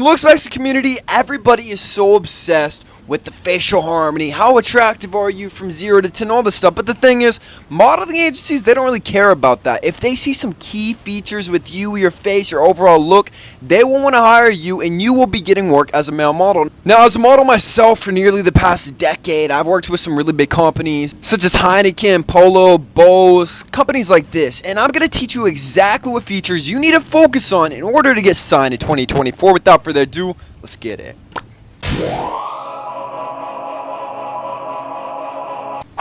Looks Maxi community, everybody is so obsessed with the facial harmony. How attractive are you from 0 to 10, all this stuff. But the thing is, modeling agencies, they don't really care about that. If they see some key features with you, your face, your overall look, they will want to hire you and you will be getting work as a male model. Now, as a model myself for nearly the past decade, I've worked with some really big companies such as Heineken, Polo, Bose, companies like this. And I'm going to teach you exactly what features you need to focus on in order to get signed in 2024. Without further ado, let's get it.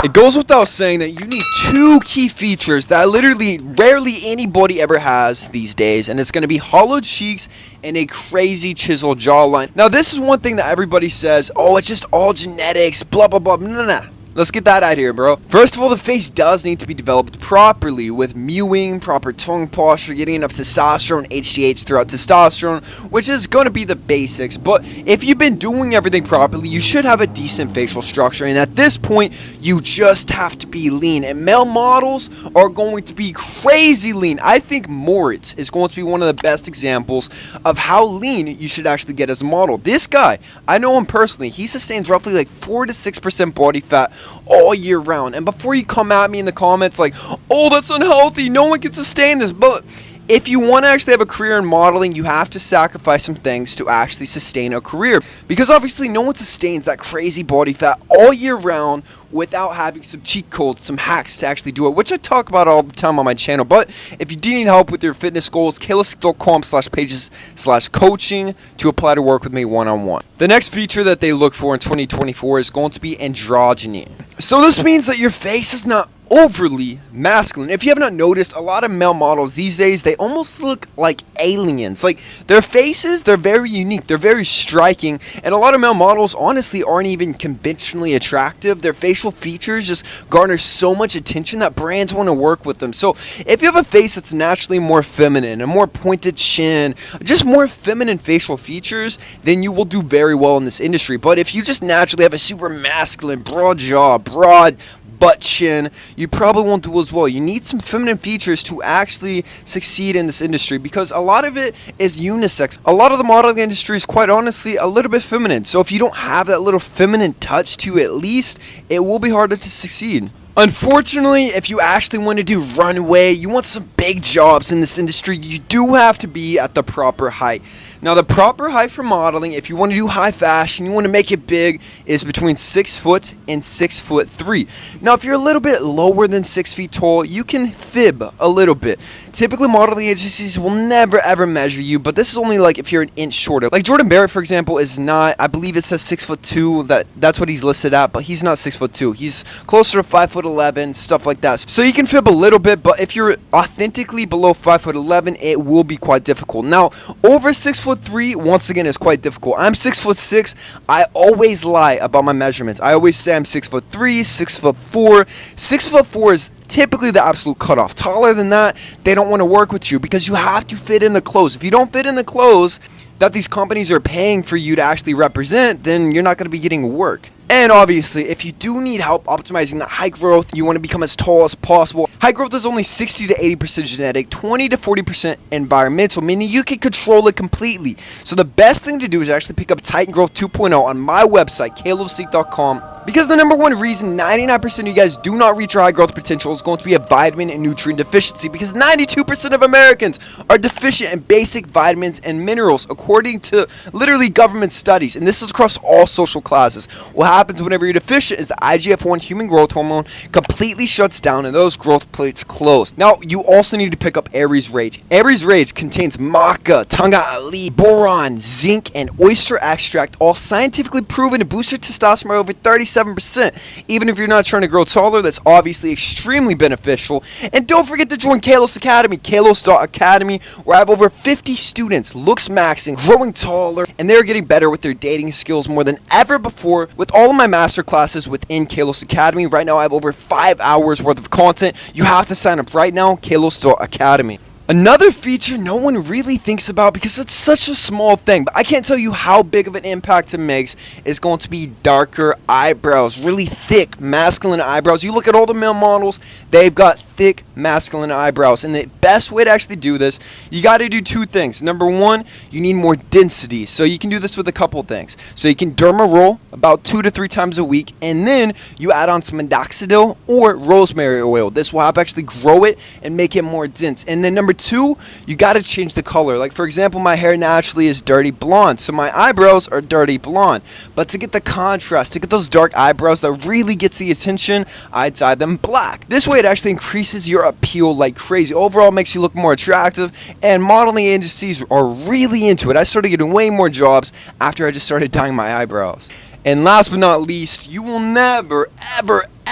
It goes without saying that you need two key features that literally rarely anybody ever has these days, and it's going to be hollowed cheeks and a crazy chiseled jawline. Now, this is one thing that everybody says, oh, it's just all genetics, blah, blah, blah. No. Let's get that out of here, bro. First of all, the face does need to be developed properly with mewing, proper tongue posture, getting enough testosterone, HGH throughout testosterone, which is going to be the basics. But if you've been doing everything properly, you should have a decent facial structure. And at this point, you just have to be lean. And male models are going to be crazy lean. I think Moritz is going to be one of the best examples of how lean you should actually get as a model. This guy, I know him personally. He sustains roughly like 4 to 6% body fat all year round. And before you come at me in the comments like, oh, that's unhealthy, no one can sustain this, but if you want to actually have a career in modeling, you have to sacrifice some things to actually sustain a career, because obviously no one sustains that crazy body fat all year round without having some cheat codes, some hacks to actually do it, which I talk about all the time on my channel. But if you do need help with your fitness goals, kalosique.com/pages/coaching to apply to work with me one-on-one. The next feature that they look for in 2024 is going to be androgyny. So this means that your face is not overly masculine. If you have not noticed, a lot of male models these days, they almost look like aliens. Like, their faces, they're very unique, they're very striking, and a lot of male models honestly aren't even conventionally attractive. Their facial features just garner so much attention that brands want to work with them. So if you have a face that's naturally more feminine, a more pointed chin, just more feminine facial features, then you will do very well in this industry. But if you just naturally have a super masculine, broad jaw, broad butt chin, you probably won't do as well. You need some feminine features to actually succeed in this industry, because a lot of it is unisex. A lot of the modeling industry is quite honestly a little bit feminine. So if you don't have that little feminine touch to it, at least, it will be harder to succeed. Unfortunately, if you actually want to do runway, you want some big jobs in this industry, you do have to be at the proper height. Now, the proper height for modeling, if you want to do high fashion, you want to make it big, is between 6 foot and 6'3". Now, if you're a little bit lower than 6 feet tall, you can fib a little bit. Typically, modeling agencies will never ever measure you, but this is only like if you're an inch shorter. Like Jordan Barrett, for example, is not, I believe it says 6'2". That's what he's listed at, but he's not 6'2". He's closer to 5'11", stuff like that. So you can fib a little bit, but if you're authentically below 5'11", it will be quite difficult. Now, over 6'3", once again, is quite difficult. I'm 6'6". I always lie about my measurements. I always say I'm 6'3", 6'4". 6'4" is typically the absolute cutoff. Taller than that, they don't want to work with you, because you have to fit in the clothes. If you don't fit in the clothes that these companies are paying for you to actually represent, then you're not going to be getting work. And obviously, if you do need help optimizing that height growth, you want to become as tall as possible. Height growth is only 60 to 80% genetic, 20 to 40% environmental, meaning you can control it completely. So the best thing to do is actually pick up Titan Growth 2.0 on my website, kalosique.com, because the number one reason 99% of you guys do not reach your high growth potential is going to be a vitamin and nutrient deficiency, because 92% of Americans are deficient in basic vitamins and minerals, according to literally government studies, and this is across all social classes. What happens whenever you're deficient is the IGF-1 human growth hormone completely shuts down and those growth plates close. Now, you also need to pick up Aries Rage. Aries Rage contains maca, tanga ali, boron, zinc, and oyster extract, all scientifically proven to boost your testosterone by over 37%. Even if you're not trying to grow taller, that's obviously extremely beneficial. And don't forget to join Kalos Academy, kalos.academy, where I have over 50 students looks maxing, growing taller, and they're getting better with their dating skills more than ever before with all of my master classes within Kalos Academy. Right now, I have over 5 hours worth of content. You have to sign up right now, kalos.academy. Another feature no one really thinks about because it's such a small thing, but I can't tell you how big of an impact it makes, is going to be darker eyebrows. Really thick, masculine eyebrows. You look at all the male models, they've got thick, masculine eyebrows. And the best way to actually do this, you got to do two things. Number one, you need more density. So you can do this with a couple things. So you can derma roll about 2 to 3 times a week, and then you add on some minoxidil or rosemary oil. This will help actually grow it and make it more dense. And then number two, you got to change the color. Like for example, my hair naturally is dirty blonde, so my eyebrows are dirty blonde. But to get the contrast, to get those dark eyebrows that really gets the attention, I dye them black. This way it actually increases your appeal like crazy. Overall, it makes you look more attractive, and modeling agencies are really into it. I started getting way more jobs after I just started dyeing my eyebrows. And last but not least, you will never,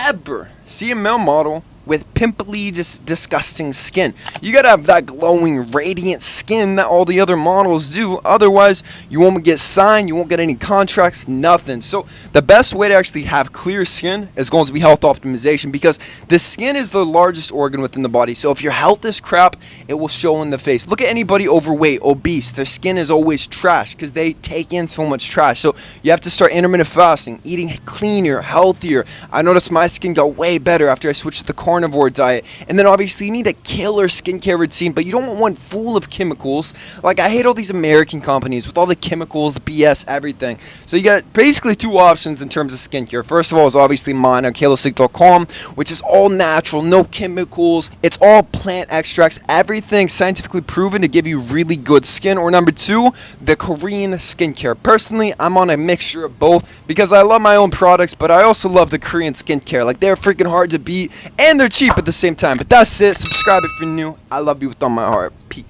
ever see a male model with pimply, just disgusting skin. You gotta have that glowing, radiant skin that all the other models do. Otherwise, you won't get signed, you won't get any contracts, nothing. So the best way to actually have clear skin is going to be health optimization, because the skin is the largest organ within the body. So if your health is crap, it will show in the face. Look at anybody overweight, obese. Their skin is always trash because they take in so much trash. So you have to start intermittent fasting, eating cleaner, healthier. I noticed my skin got way better after I switched to the carnivore diet. And then obviously you need a killer skincare routine, but you don't want one full of chemicals. Like, I hate all these American companies with all the chemicals, BS, everything. So you got basically two options in terms of skincare. First of all is obviously mine on kalosique.com, which is all natural, no chemicals. It's all plant extracts, everything scientifically proven to give you really good skin. Or number two, the Korean skincare. Personally, I'm on a mixture of both because I love my own products, but I also love the Korean skincare. Like, they're freaking hard to beat and they're cheap at the same time. But that's it. Subscribe if you're new. I love you with all my heart. Peace.